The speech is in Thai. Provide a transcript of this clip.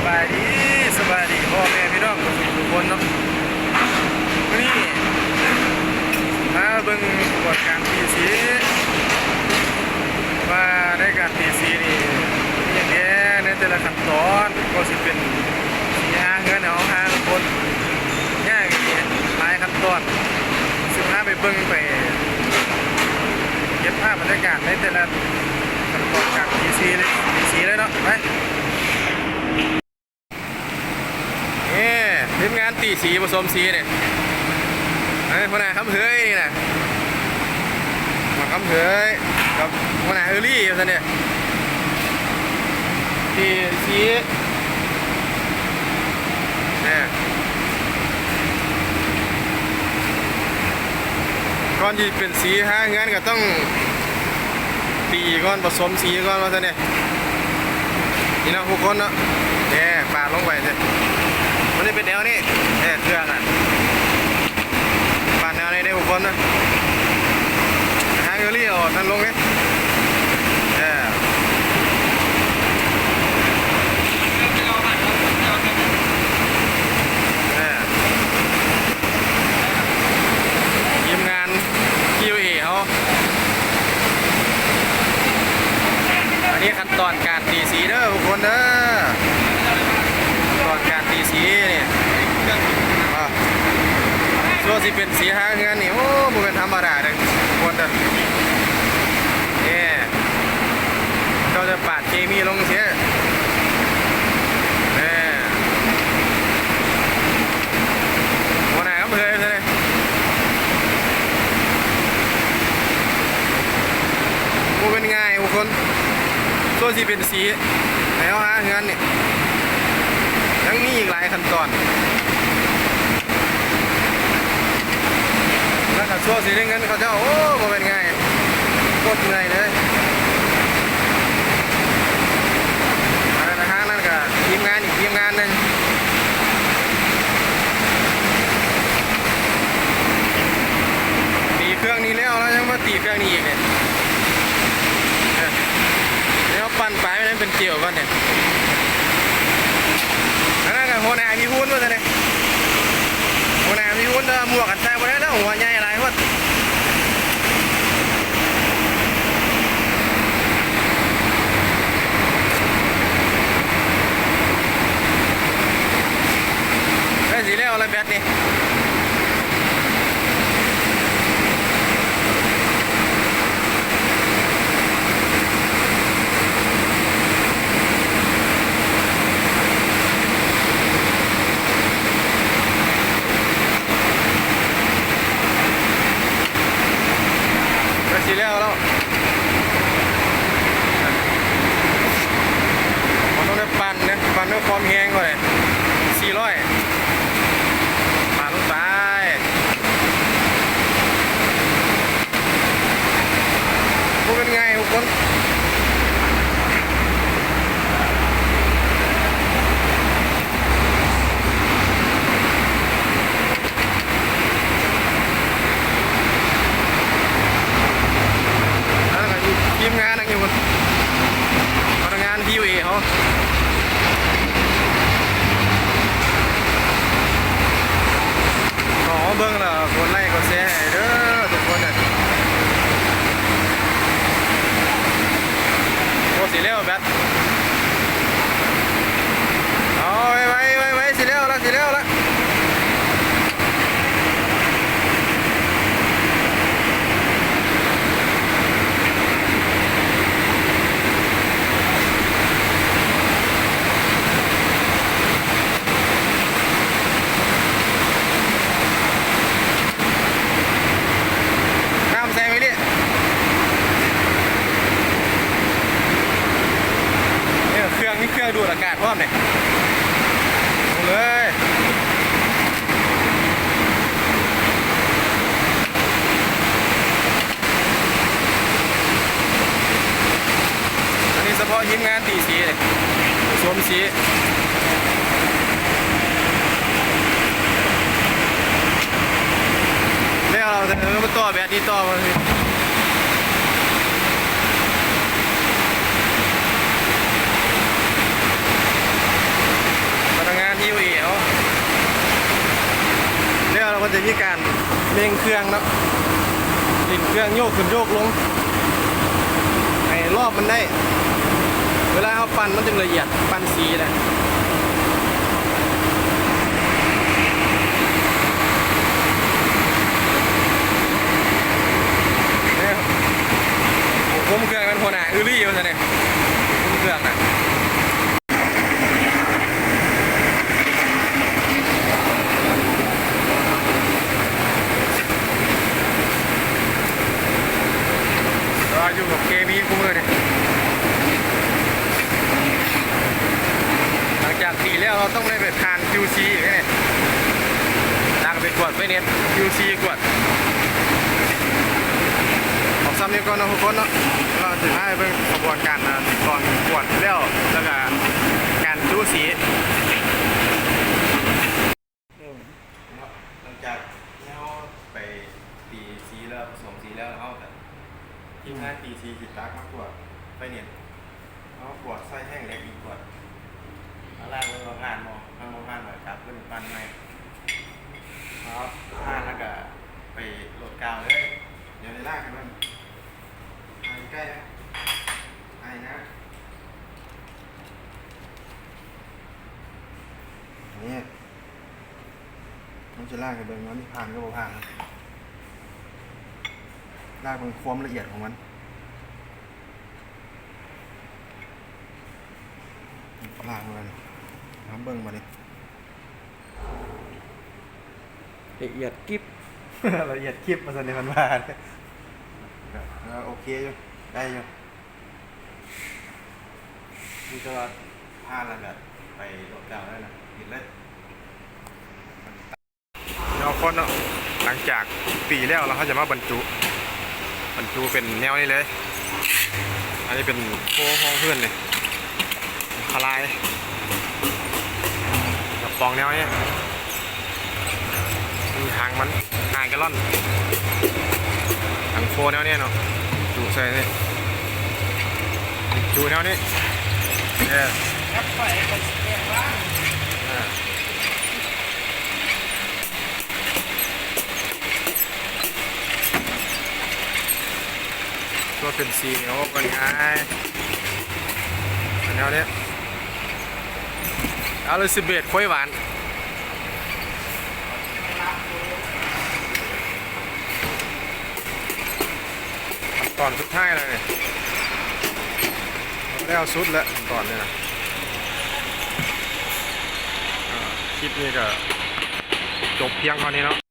บายดีสบายดีพ่อแม่พี่น้องทุกคนเนาะวันนี้มาเบิ่งกฎการตีสีว่าได้การตีสีนี่อย่างนี้ในแต่ละขั้นตอนก็สิเป็นสีห้าเงินเอาห้าคนยากอย่างนี้หลายขั้นตอน15ไปเบิ่งไปเก็บภาพบรรยากาศในแต่ละขั้นตอนการตีสีเลยเนาะไปทีมงานตีสีผสมสีเนี่ยคนไหนคำเฮยนี่นะมาคำเฮยกับคนไหนเออรี่ท่านเนี่ยตีสีเนี่ยก่อนที่เป็นสีฮะงั้นก็ต้องตีก่อนผสมสีก่อนว่าท่านเนี่ยนี่นะทุกคนเนาะเนี่ยปาดลงไปเลยมันจะเป็นแนวนี้เนี่ยเครื่องอ่ะปาดแนวนี้ได้ทุกคนนะฮางเกอรี่ออกนั่นลงเนี่ยทีมงาน QA เขาอันนี้ขั้นตอนการตีสีเด้อทุกคนเด้อตอนการตีสีนี่ส่วนที่เป็นสีหางเงินนี่โอ้บุเป็นธรรมดาเลยทุกคนเด้อเนี่ยเราจะปาดเคมีลงเสียเนี่ยวันไหนครับเพื่อนเลยบุเป็นง่ายทุกคนส่วนที่เป็นสีแล้วฮะเงินนี่ยังมีอีกหลายขั้นตอนแล้วถ้าช่วงสีเงินเขาจะโอ้โหเป็นไงโคตรเหนื่อยเลยอะไรนะฮะนั่นก็ทีมงานอีกทีมงานหนึ่งตีเครื่องนี้แล้วยังมาตีเครื่องนี้อีกเนี่ยแล้วปั่นไปไม่ได้เป็นเกี่ยวกันเนี่ยนั่นก็หัวหน้ามีหุ้นมาเลยหัวหน้ามีหุ้นหมวกกันใส่มาได้แล้วหัวใหญ่อะไรวะได้สีแล้วอะไรแบบนี้สีแล้วผมต้องได้ปั่นเนี่ยปั่นด้วยความแห้งก่อนเลย400ปั่นลงไปพูดเป็นไงทุกคนทีมงานนั่งอยู่กันพนักงาน QA เขาขอเบิ้งละคนไล่ก็แซ่เด้อทุกคนเนี่ยโอ้สีเลี้ยวแบทเอาไว้สีเลี้ยวละมีเครื่องดูดอากาศพร้อมเนี่ยเลยอันนี้เฉพาะทีมงานตีสีเลยสวมสีแล้วเราจะมาต่อแบบนี้ต่อมา มันจะมีการเร่งเครื่องเนาะเร่งเครื่องโยกขึ้นโยกลงให้รอบมันได้เวลาเอาปั่นมันจึงละเอียดปั่นสีนะผมเครื่องมันคนอ่ะรี่มันจะเนี่ยผมเครื่องอ่ะก็อยู่กับ KB คู่มือเนี่ยหลังจากตีแล้วเราต้องได้ไปทาน QC อีกเนี่ยตั้งไปกวดไปเน็ต QC กวดออกซ้ำนี้ก่อนนะทุกคนเนาะเราถึงให้เป็นกระบวนการก่อนกวดแล้วแล้วก็การจูสีหลังจากเราไปตีสีแล้วผสมสีแล้วเขาแต่ทีมงานตีสีจิตตักมากกว่าไปเน็ตเขากวดไส้แห้งเล็กอีกกวดแล้วเราโรงงานมองทางโรงงานหน่อยครับขึ้นปั้นใหม่ครับห้าแล้วก็ไปโหลดกาวเลยเดี๋ยวในล่างกันมันใกล้นะไอ้นะนี่มันจะล่างกันเบิ่งมันผ่านก็บ่ผ่านล่างเป็นความละเอียดของมันล่างมันน้ำเบิ่งมาดิละเอียดกิ๊บ ละเอียดกิ๊บมาสันในมันมาโอเคอยู่ได้อยู่นี่ก็ผ้าแล้วแบบไปโหลดดาวได้นะปิดเลยเราคนเนาะหลังจากปีแล้วเราเขาจะมาบรรจุเป็นแนวนี้เลยอันนี้เป็นโค้งห้องเพื่อนเลยคลายกับปองแนวนี้มีหางมันหางแกลลอนหางโฟแนวนี้เนาะจูใส่นี่จูแนวนี้เนี่ยตัวเป็นสีโอ้กันง่ายแนวนี้เอาเลยสิบเอ็ดค่อยหวานก่อนสุดท้ายเลยแล้วสุดแล้วก่อนเนี่ยนะคลิปนี้ก็จบเพียงเท่านี้เนาะ